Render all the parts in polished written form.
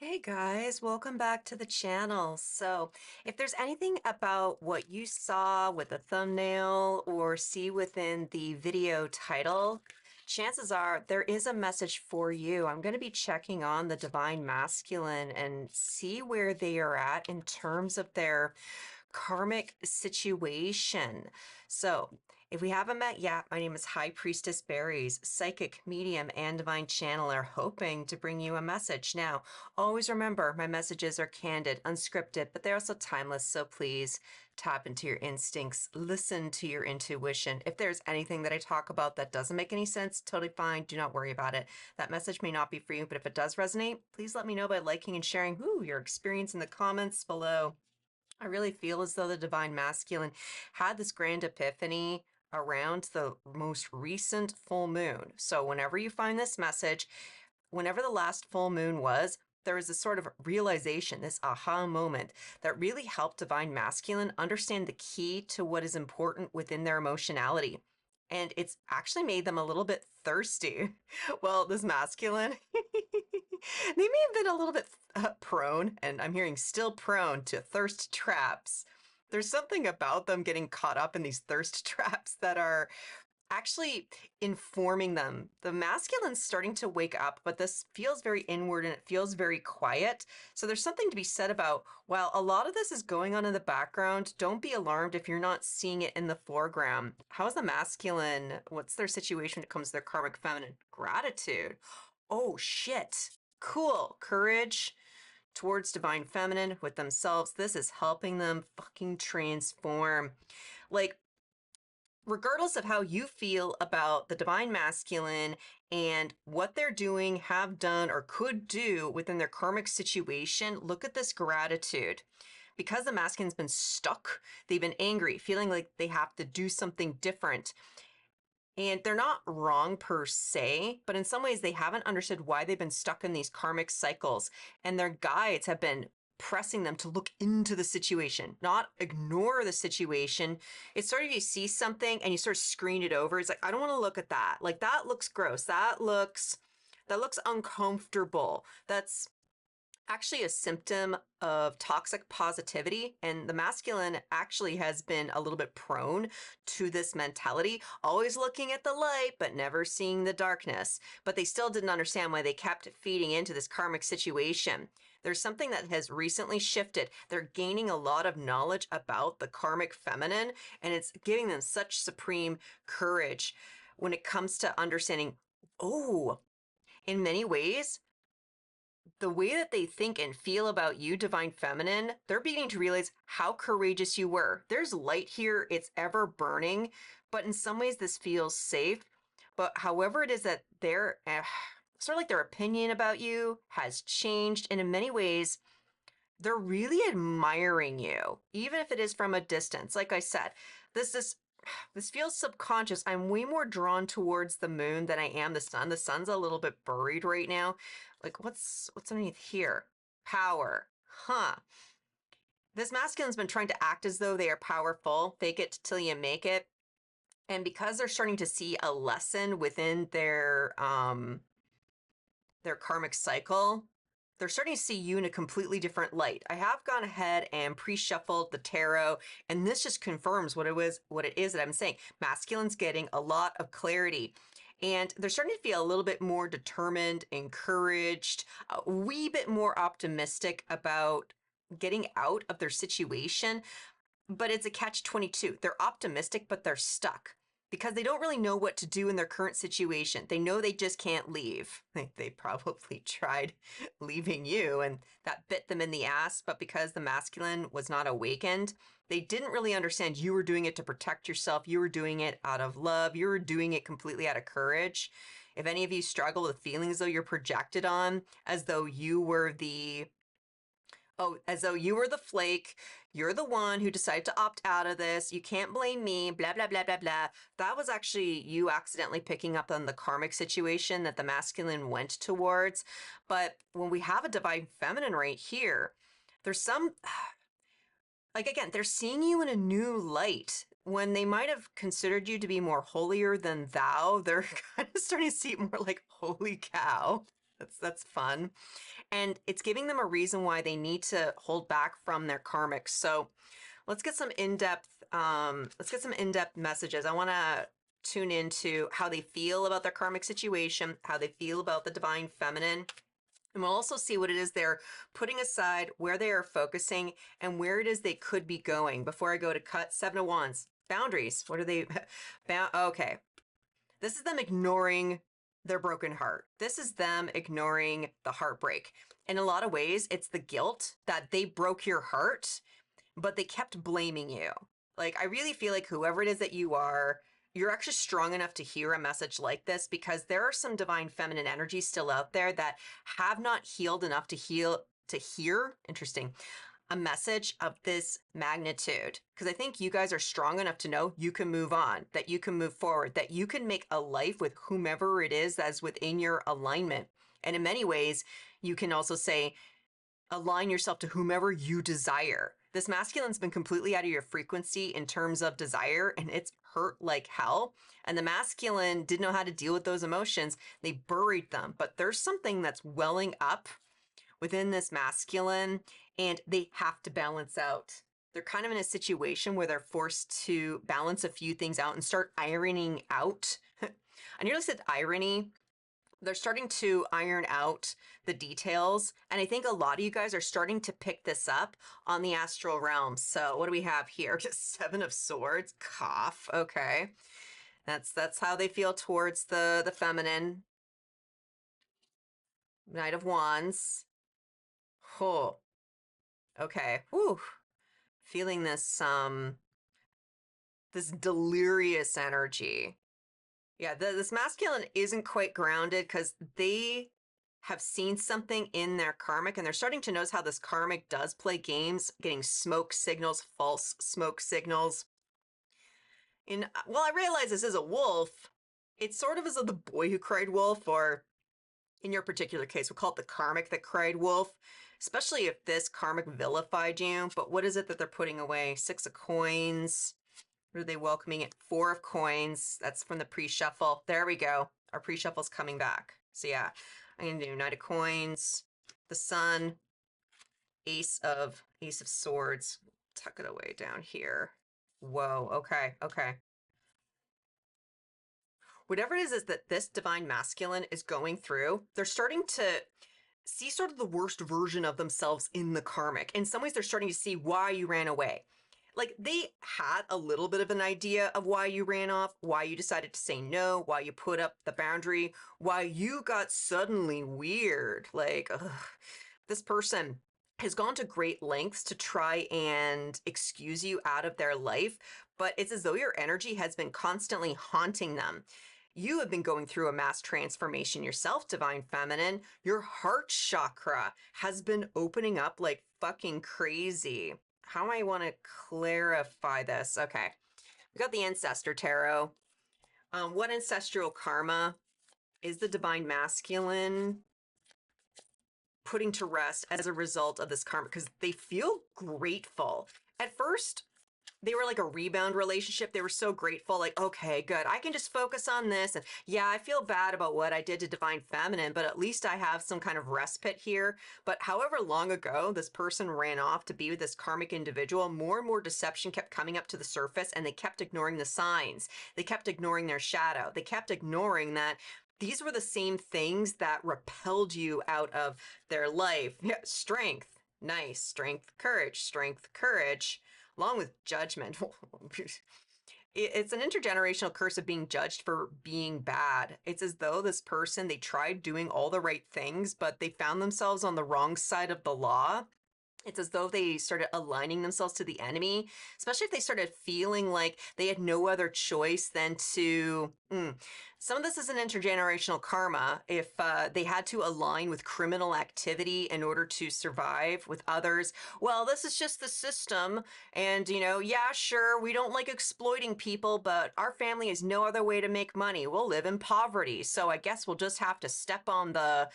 Hey guys, welcome back to the channel. So, if there's anything about what you saw with the thumbnail or see within the video title, chances are there is a message for you. I'm going to be checking on the divine masculine and see where they are at in terms of their karmic situation. So, if we haven't met yet, my name is High Priestess Berries, psychic, medium, and divine channeler, hoping to bring you a message. Now, always remember, my messages are candid, unscripted, but they're also timeless, so please tap into your instincts, listen to your intuition. If there's anything that I talk about that doesn't make any sense, totally fine, do not worry about it. That message may not be for you, but if it does resonate, please let me know by liking and sharing your experience in the comments below. I really feel as though the divine masculine had this grand epiphany around the most recent full moon. So whenever you find this message, whenever the last full moon was, there was this sort of realization, this aha moment that really helped divine masculine understand the key to what is important within their emotionality. And it's actually made them a little bit thirsty. Well, this masculine, they may have been a little bit prone, and I'm hearing still prone to thirst traps. There's something about them getting caught up in these thirst traps that are actually informing them. The masculine's starting to wake up, but this feels very inward and it feels very quiet. So there's something to be said about, while a lot of this is going on in the background, don't be alarmed if you're not seeing it in the foreground. How is the masculine? What's their situation when it comes to their karmic feminine? Gratitude. Oh, shit. Cool. Courage towards divine feminine with themselves. This is helping them fucking transform. Like, regardless of how you feel about the divine masculine and what they're doing, have done, or could do within their karmic situation, look at this gratitude. Because the masculine's been stuck, they've been angry, feeling like they have to do something different. And they're not wrong per se, but in some ways they haven't understood why they've been stuck in these karmic cycles. And their guides have been pressing them to look into the situation, not ignore the situation. It's sort of you see something and you sort of screen it over. It's like, I don't want to look at that. Like, that looks gross. That looks uncomfortable. That's actually a symptom of toxic positivity, and the masculine actually has been a little bit prone to this mentality, always looking at the light but never seeing the darkness. But they still didn't understand why they kept feeding into this karmic situation. There's something that has recently shifted. They're gaining a lot of knowledge about the karmic feminine, and it's giving them such supreme courage when it comes to understanding, oh, in many ways, the way that they think and feel about you, divine feminine, they're beginning to realize how courageous you were. There's light here, it's ever burning, but in some ways this feels safe. But however it is that they're sort of like their opinion about you has changed, and in many ways, they're really admiring you, even if it is from a distance. Like I said, this feels subconscious. I'm way more drawn towards the moon than I am the sun. The sun's a little bit buried right now. Like, what's underneath here? Power. Huh. This masculine's been trying to act as though they are powerful. Fake it till you make it. And because they're starting to see a lesson within their karmic cycle, they're starting to see you in a completely different light. I have gone ahead and pre-shuffled the tarot, and this just confirms what it is that I'm saying. Masculine's getting a lot of clarity, and they're starting to feel a little bit more determined, encouraged, a wee bit more optimistic about getting out of their situation. But it's a catch-22. They're optimistic, but they're stuck because they don't really know what to do in their current situation. They know they just can't leave. They probably tried leaving you and that bit them in the ass, but because the masculine was not awakened, they didn't really understand you were doing it to protect yourself. You were doing it out of love. You were doing it completely out of courage. If any of you struggle with feeling as though you're projected on, as though you were the flake. You're the one who decided to opt out of this. You can't blame me, blah, blah, blah, blah, blah. That was actually you accidentally picking up on the karmic situation that the masculine went towards. But when we have a divine feminine right here, there's some, like, again, they're seeing you in a new light. When they might have considered you to be more holier than thou, they're kind of starting to see it more like, holy cow. That's fun. And it's giving them a reason why they need to hold back from their karmic. So let's get some in-depth messages. I want to tune into how they feel about their karmic situation, how they feel about the divine feminine. And we'll also see what it is they're putting aside, where they are focusing, and where it is they could be going. Before I go to cut, Seven of Wands. Boundaries. What are they? Okay. This is them ignoring their broken heart. This is them ignoring the heartbreak. In a lot of ways, it's the guilt that they broke your heart, but they kept blaming you. Like, I really feel like whoever it is that you are, you're actually strong enough to hear a message like this, because there are some divine feminine energies still out there that have not healed enough to hear, interesting, a message of this magnitude. Because I think you guys are strong enough to know you can move on, that you can move forward, that you can make a life with whomever it is that's within your alignment. And in many ways, you can also say, align yourself to whomever you desire. This masculine's been completely out of your frequency in terms of desire, and it's hurt like hell. And the masculine didn't know how to deal with those emotions. They buried them. But there's something that's welling up within this masculine, and they have to balance out. They're kind of in a situation where they're forced to balance a few things out and start ironing out. I nearly said irony. They're starting to iron out the details. And I think a lot of you guys are starting to pick this up on the astral realm. So what do we have here? Just Seven of Swords, cough. Okay. That's how they feel towards the feminine. Knight of Wands. Oh, okay. Whew. Feeling this delirious energy. Yeah, this masculine isn't quite grounded because they have seen something in their karmic, and they're starting to notice how this karmic does play games, getting smoke signals, false smoke signals. Well, I realize this is a wolf. It's sort of as though the boy who cried wolf, or in your particular case, we'll call it the karmic that cried wolf, especially if this karmic vilified you. But what is it that they're putting away? Six of Coins. What are they welcoming it? Four of Coins. That's from the pre-shuffle. There we go. Our pre-shuffle's coming back. So yeah, I'm going to do Knight of Coins, the Sun, Ace of Swords. Tuck it away down here. Whoa. Okay. Okay. Whatever it is that this divine masculine is going through, they're starting to see sort of the worst version of themselves in the karmic. In some ways, they're starting to see why you ran away. Like, they had a little bit of an idea of why you ran off, why you decided to say no, why you put up the boundary, why you got suddenly weird. Like, ugh. This person has gone to great lengths to try and excuse you out of their life, but it's as though your energy has been constantly haunting them. You have been going through a mass transformation yourself, Divine Feminine. Your heart chakra has been opening up like fucking crazy. How do I want to clarify this? Okay. We got the Ancestor Tarot. What ancestral karma is the Divine Masculine putting to rest as a result of this karma? Because they feel grateful. At first, they were like a rebound relationship. They were so grateful, like, okay, good. I can just focus on this. And yeah, I feel bad about what I did to Divine Feminine, but at least I have some kind of respite here. But however long ago this person ran off to be with this karmic individual, more and more deception kept coming up to the surface, and they kept ignoring the signs. They kept ignoring their shadow. They kept ignoring that these were the same things that repelled you out of their life. Yeah, strength. Nice. Strength, courage, along with judgment. It's an intergenerational curse of being judged for being bad. It's as though this person, they tried doing all the right things, but they found themselves on the wrong side of the law. It's as though they started aligning themselves to the enemy, especially if they started feeling like they had no other choice than to. Some of this is an intergenerational karma. If they had to align with criminal activity in order to survive with others, well, this is just the system. And, yeah, sure, we don't like exploiting people, but our family has no other way to make money. We'll live in poverty. So I guess we'll just have to step on the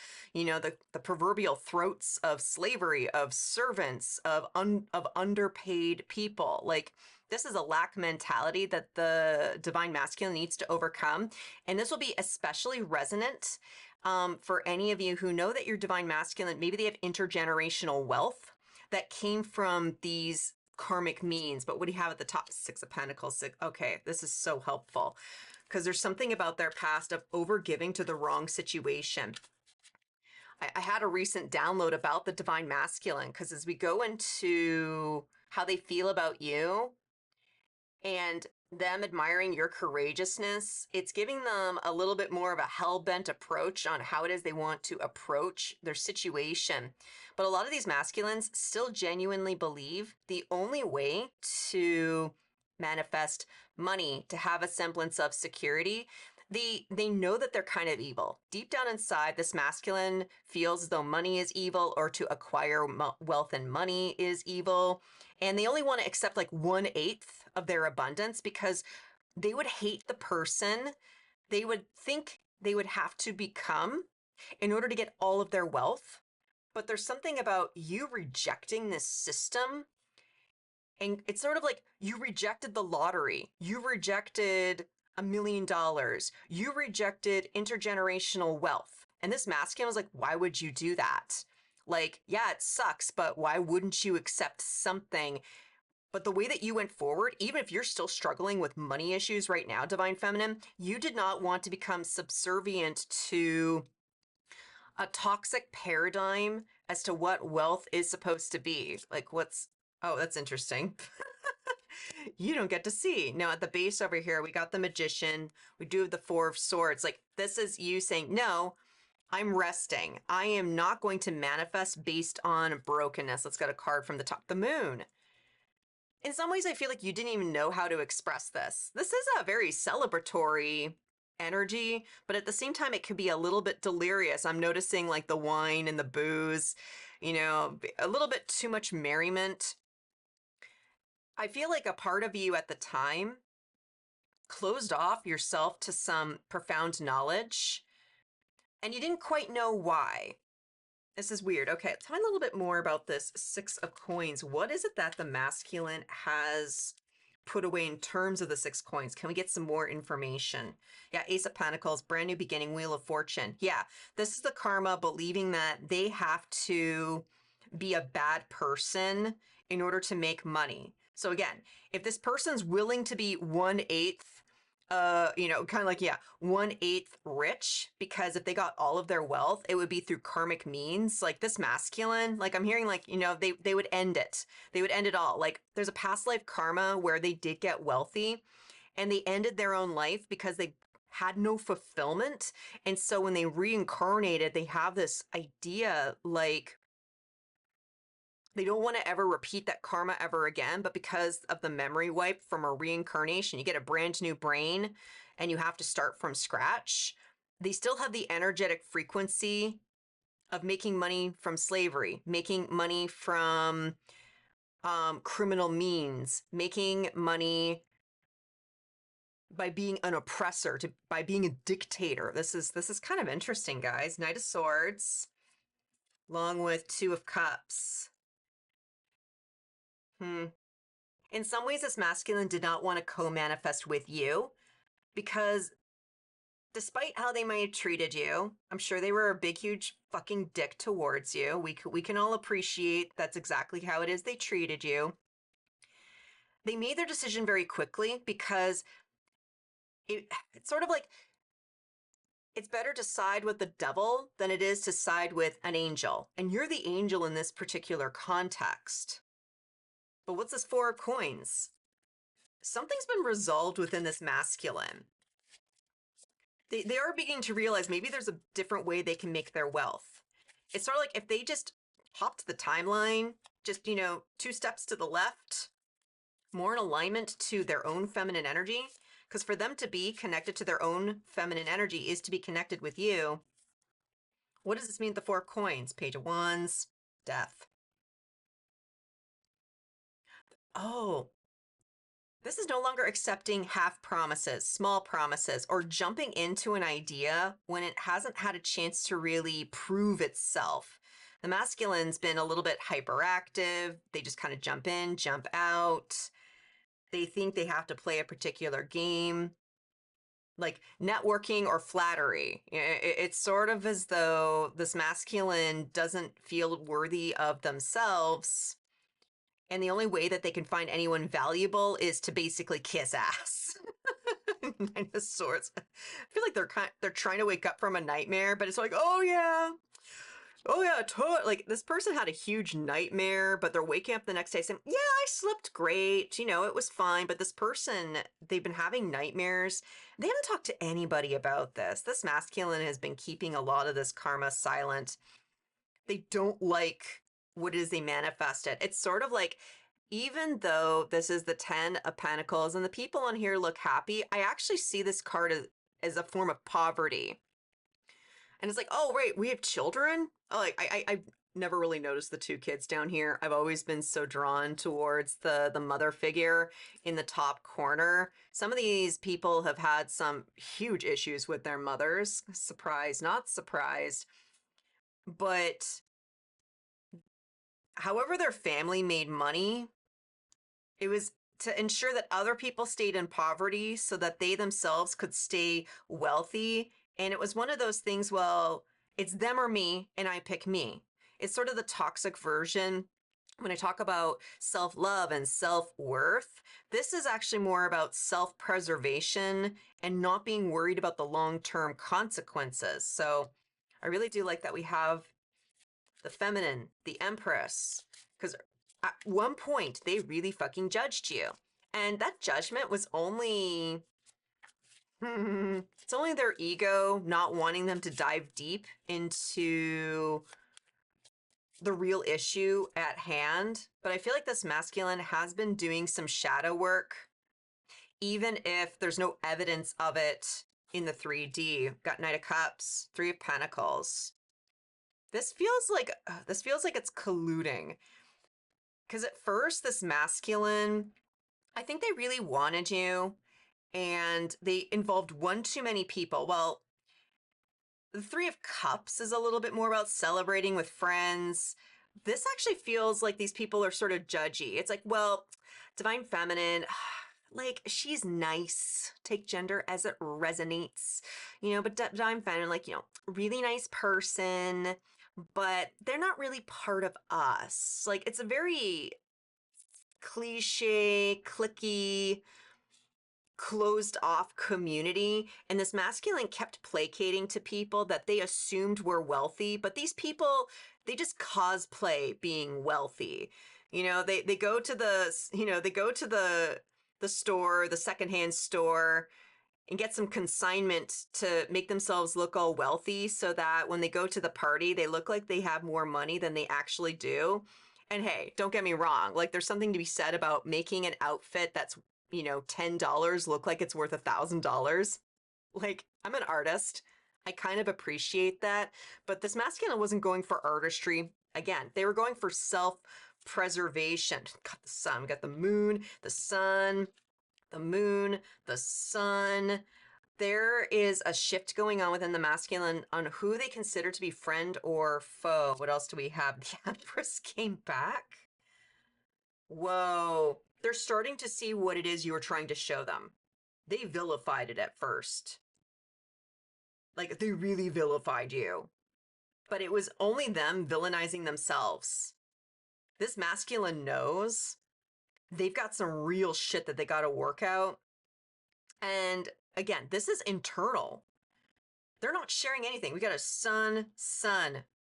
proverbial throats of slavery, of servants, of underpaid people. Like, this is a lack mentality that the divine masculine needs to overcome. And this will be especially resonant for any of you who know that you're divine masculine, maybe they have intergenerational wealth that came from these karmic means. But what do you have at the top? Six of Pentacles. Okay, this is so helpful because there's something about their past of overgiving to the wrong situation. I had a recent download about the divine masculine because as we go into how they feel about you and them admiring your courageousness, it's giving them a little bit more of a hell-bent approach on how it is they want to approach their situation. But a lot of these masculines still genuinely believe the only way to manifest money, to have a semblance of security, they know that they're kind of evil. Deep down inside, this masculine feels as though money is evil, or to acquire wealth and money is evil. And they only want to accept like 1/8 of their abundance because they would hate the person they would think they would have to become in order to get all of their wealth. But there's something about you rejecting this system. And it's sort of like you rejected the lottery. You rejected $1 million. You rejected intergenerational wealth. And this masculine was like, why would you do that? Like, yeah, it sucks, but why wouldn't you accept something? But the way that you went forward, even if you're still struggling with money issues right now, Divine Feminine, you did not want to become subservient to a toxic paradigm as to what wealth is supposed to be. Like, oh, that's interesting. You don't get to see. Now, at the base over here, we got the Magician. We do have the Four of Swords. Like, this is you saying, no, I'm resting. I am not going to manifest based on brokenness. Let's get a card from the top. The Moon. In some ways, I feel like you didn't even know how to express this. This is a very celebratory energy, but at the same time, it could be a little bit delirious. I'm noticing like the wine and the booze, you know, a little bit too much merriment. I feel like a part of you at the time closed off yourself to some profound knowledge, and you didn't quite know why. This is weird. Okay, tell me a little bit more about this Six of Coins. What is it that the masculine has put away in terms of the 6 coins? Can we get some more information? Yeah, Ace of Pentacles, brand new beginning, Wheel of Fortune. Yeah, this is the karma, believing that they have to be a bad person in order to make money. So again, if this person's willing to be 1/8 you know, kind of like, yeah, 1/8 rich, because if they got all of their wealth, it would be through karmic means. Like this masculine, like I'm hearing like, you know, they would end it. They would end it all. Like there's a past life karma where they did get wealthy and they ended their own life because they had no fulfillment. And so when they reincarnated, they have this idea like they don't want to ever repeat that karma ever again, but because of the memory wipe from a reincarnation, you get a brand new brain and you have to start from scratch. They still have the energetic frequency of making money from slavery, making money from criminal means, making money by being an oppressor, by being a dictator. This is kind of interesting, guys. Knight of Swords, along with Two of Cups. In some ways, this masculine did not want to co-manifest with you because despite how they might have treated you, I'm sure they were a big, huge fucking dick towards you. We can all appreciate that's exactly how it is they treated you. They made their decision very quickly because it's sort of like it's better to side with the devil than it is to side with an angel. And you're the angel in this particular context. But what's this Four of Coins? Something's been resolved within this masculine. They are beginning to realize maybe there's a different way they can make their wealth. It's sort of like if they just hopped the timeline, just, you know, 2 steps to the left, more in alignment to their own feminine energy. Because for them to be connected to their own feminine energy is to be connected with you. What does this mean, the Four of Coins? Page of Wands, Death. Oh, this is no longer accepting half promises, small promises, or jumping into an idea when it hasn't had a chance to really prove itself. The masculine's been a little bit hyperactive. They just kind of jump in, jump out. They think they have to play a particular game. like networking or flattery. It's sort of as though this masculine doesn't feel worthy of themselves, and the only way that they can find anyone valuable is to basically kiss ass. Nine of Swords. I feel like they're trying to wake up from a nightmare, but it's like, oh yeah, like this person had a huge nightmare, but they're waking up the next day saying, yeah, I slept great, it was fine. But this person, they've been having nightmares. They haven't talked to anybody about this. This masculine has been keeping a lot of this karma silent. They don't like what it is they manifested. It's sort of like, even though this is the 10 of Pentacles and the people on here look happy, I actually see this card as a form of poverty. And it's like, oh, wait, we have children? Oh, like, I've never really noticed the two kids down here. I've always been so drawn towards the mother figure in the top corner. Some of these people have had some huge issues with their mothers. Surprised, not surprised. But however their family made money, it was to ensure that other people stayed in poverty so that they themselves could stay wealthy. And it was one of those things, well, it's them or me, and I pick me. It's sort of the toxic version. When I talk about self love and self worth, this is actually more about self preservation and not being worried about the long term consequences. So I really do like that we have the feminine, the empress, because at one point they really fucking judged you. And that judgment was only it's only their ego not wanting them to dive deep into the real issue at hand. But I feel like this masculine has been doing some shadow work, even if there's no evidence of it in the 3D. Got Knight of Cups, Three of Pentacles. This feels like it's colluding. Because at first, this masculine, I think they really wanted you, and they involved one too many people. Well, the Three of Cups is a little bit more about celebrating with friends. This actually feels like these people are sort of judgy. It's like, well, Divine Feminine, like, she's nice. Take gender as it resonates, but Divine Feminine, like, really nice person, but they're not really part of us. Like, it's a very cliche, clicky, closed off community. And this masculine kept placating to people that they assumed were wealthy, but these people, they just cosplay being wealthy. They go to the store, the secondhand store, and get some consignment to make themselves look all wealthy so that when they go to the party, they look like they have more money than they actually do. And hey, don't get me wrong, like, there's something to be said about making an outfit that's, $10 look like it's worth $1,000. Like, I'm an artist. I kind of appreciate that. But this masculine wasn't going for artistry. Again, they were going for self-preservation. Got the sun, we got the moon, the sun, the moon, the sun. There is a shift going on within the masculine on who they consider to be friend or foe. What else do we have? The Empress came back. Whoa. They're starting to see what it is you were trying to show them. They vilified it at first. Like, they really vilified you. But it was only them villainizing themselves. This masculine knows they've got some real shit that they got to work out. And again, this is internal. They're not sharing anything. We got a sun,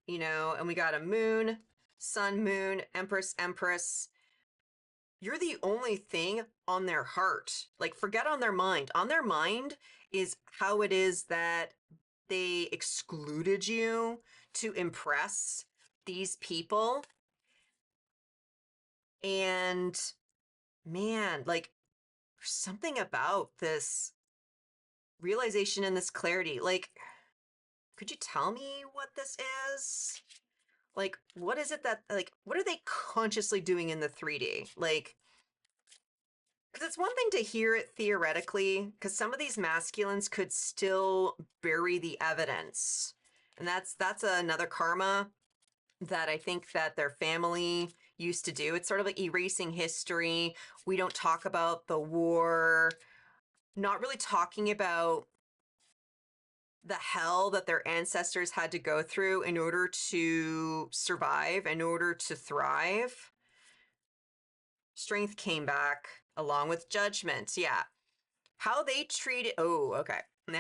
and we got a moon, sun, moon, empress, empress. You're the only thing on their heart. Like, forget on their mind. On their mind is how it is that they excluded you to impress these people. And man, like, there's something about this realization and this clarity. Like, could you tell me what this is? Like, what is it that, like, what are they consciously doing in the 3D? Like, because it's one thing to hear it theoretically, because some of these masculines could still bury the evidence. And that's another karma that I think that their family used to do. It's sort of like erasing history. We don't talk about the war, not really talking about the hell that their ancestors had to go through in order to survive, in order to thrive. Strength came back along with judgment. Yeah. How they treated, oh, okay. Nah.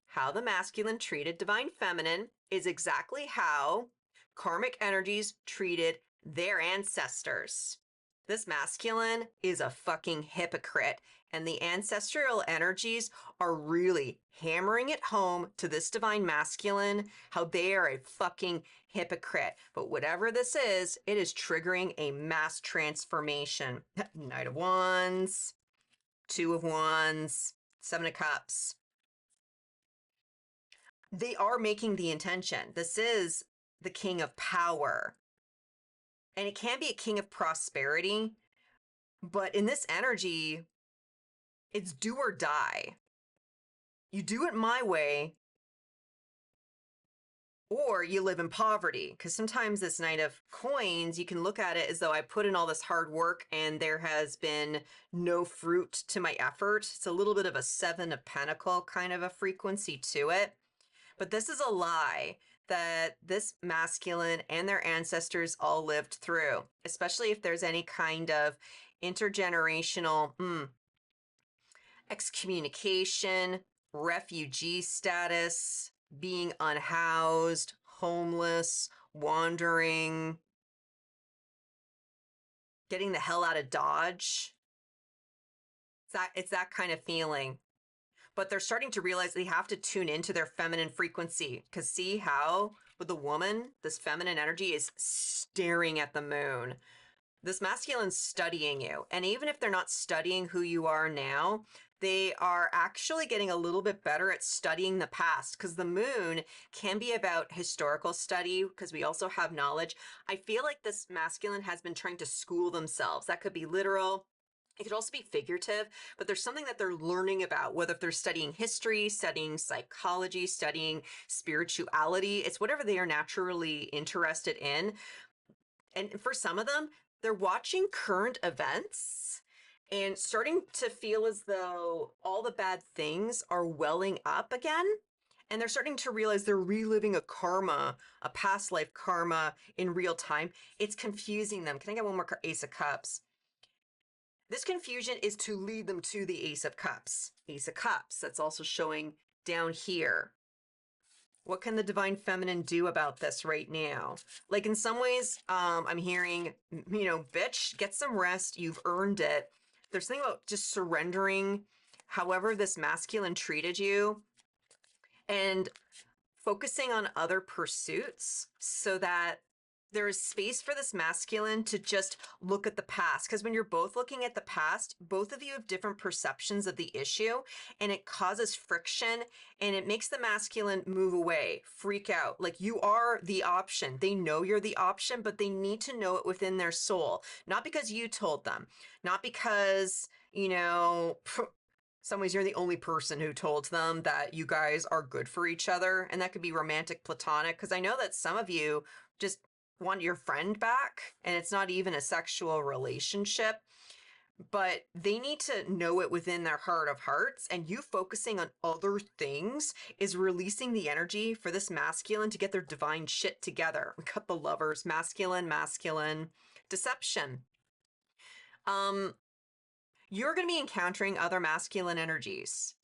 How the masculine treated divine feminine is exactly how karmic energies treated their ancestors. This masculine is a fucking hypocrite, and the ancestral energies are really hammering it home to this divine masculine how they are a fucking hypocrite. But whatever this is, it is triggering a mass transformation. Knight of Wands, Two of Wands, Seven of Cups. They are making the intention. This is the king of power. And it can be a king of prosperity, but in this energy, it's do or die. You do it my way, or you live in poverty. Because sometimes this Knight of Coins, you can look at it as though I put in all this hard work and there has been no fruit to my effort. It's a little bit of a Seven of Pentacle kind of a frequency to it. But this is a lie that this masculine and their ancestors all lived through, especially if there's any kind of intergenerational excommunication, refugee status, being unhoused, homeless, wandering, getting the hell out of Dodge. It's that kind of feeling. But they're starting to realize they have to tune into their feminine frequency. Because see how with the woman, this feminine energy is staring at the moon. This masculine's studying you. And even if they're not studying who you are now, they are actually getting a little bit better at studying the past, because the moon can be about historical study, because we also have knowledge. I feel like this masculine has been trying to school themselves. That could be literal. It could also be figurative, but there's something that they're learning about, whether if they're studying history, studying psychology, studying spirituality. It's whatever they are naturally interested in. And for some of them, they're watching current events and starting to feel as though all the bad things are welling up again. And they're starting to realize they're reliving a karma, a past life karma in real time. It's confusing them. Can I get one more Ace of Cups? This confusion is to lead them to the Ace of Cups. Ace of Cups, that's also showing down here. What can the divine feminine do about this right now? Like in some ways, I'm hearing, bitch, get some rest. You've earned it. There's something about just surrendering however this masculine treated you and focusing on other pursuits so that there is space for this masculine to just look at the past. Because when you're both looking at the past, both of you have different perceptions of the issue, and it causes friction, and it makes the masculine move away, freak out. Like, you are the option. They know you're the option, but they need to know it within their soul. Not because you told them, not because, some ways you're the only person who told them that you guys are good for each other. And that could be romantic, platonic, because I know that some of you just want your friend back and it's not even a sexual relationship, but they need to know it within their heart of hearts. And you focusing on other things is releasing the energy for this masculine to get their divine shit together. We got the Lovers, masculine, deception. You're going to be encountering other masculine energies,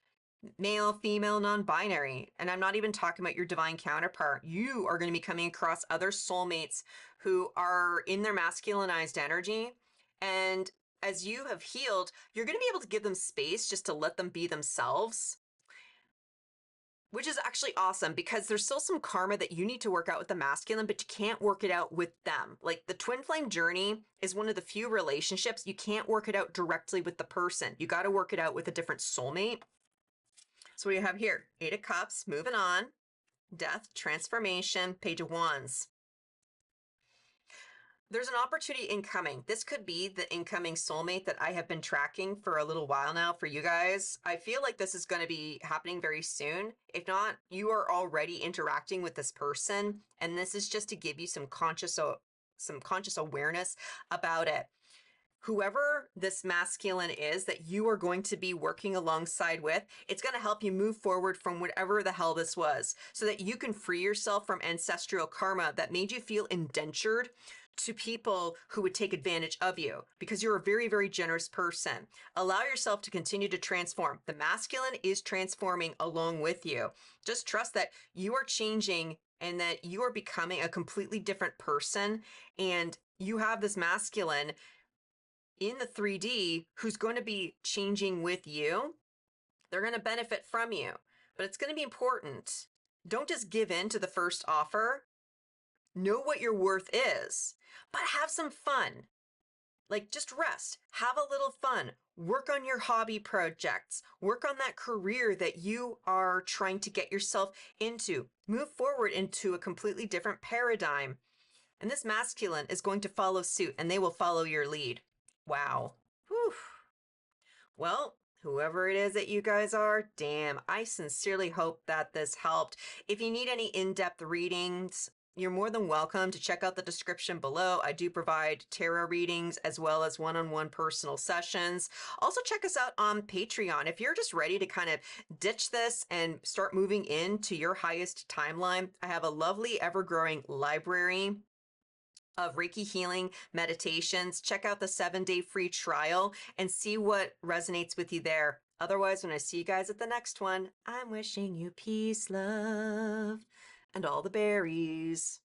male, female, non-binary. And I'm not even talking about your divine counterpart. You are going to be coming across other soulmates who are in their masculinized energy. And as you have healed, you're going to be able to give them space just to let them be themselves, which is actually awesome because there's still some karma that you need to work out with the masculine, but you can't work it out with them. Like the twin flame journey is one of the few relationships you can't work it out directly with the person. You got to work it out with a different soulmate. So what do you have here? Eight of Cups, moving on, death, transformation, Page of Wands. There's an opportunity incoming. This could be the incoming soulmate that I have been tracking for a little while now for you guys. I feel like this is going to be happening very soon. If not, you are already interacting with this person, and this is just to give you some conscious awareness about it. whoever this masculine is that you are going to be working alongside with, it's going to help you move forward from whatever the hell this was so that you can free yourself from ancestral karma that made you feel indentured to people who would take advantage of you because you're a very, very generous person. Allow yourself to continue to transform. The masculine is transforming along with you. Just trust that you are changing and that you are becoming a completely different person. And you have this masculine in the 3D who's going to be changing with you. They're going to benefit from you, but it's going to be important. Don't just give in to the first offer. Know what your worth is, but have some fun. Like, just rest, have a little fun, work on your hobby projects, work on that career that you are trying to get yourself into, move forward into a completely different paradigm. And this masculine is going to follow suit and they will follow your lead. Wow. Whew. Well, whoever it is that you guys are, damn, I sincerely hope that this helped. If you need any in-depth readings, you're more than welcome to check out the description below. I do provide tarot readings as well as one-on-one personal sessions. Also check us out on Patreon. If you're just ready to kind of ditch this and start moving into your highest timeline, I have a lovely ever-growing library of Reiki healing meditations. Check out the 7-day free trial and see what resonates with you there. Otherwise, when I see you guys at the next one, I'm wishing you peace, love, and all the berries.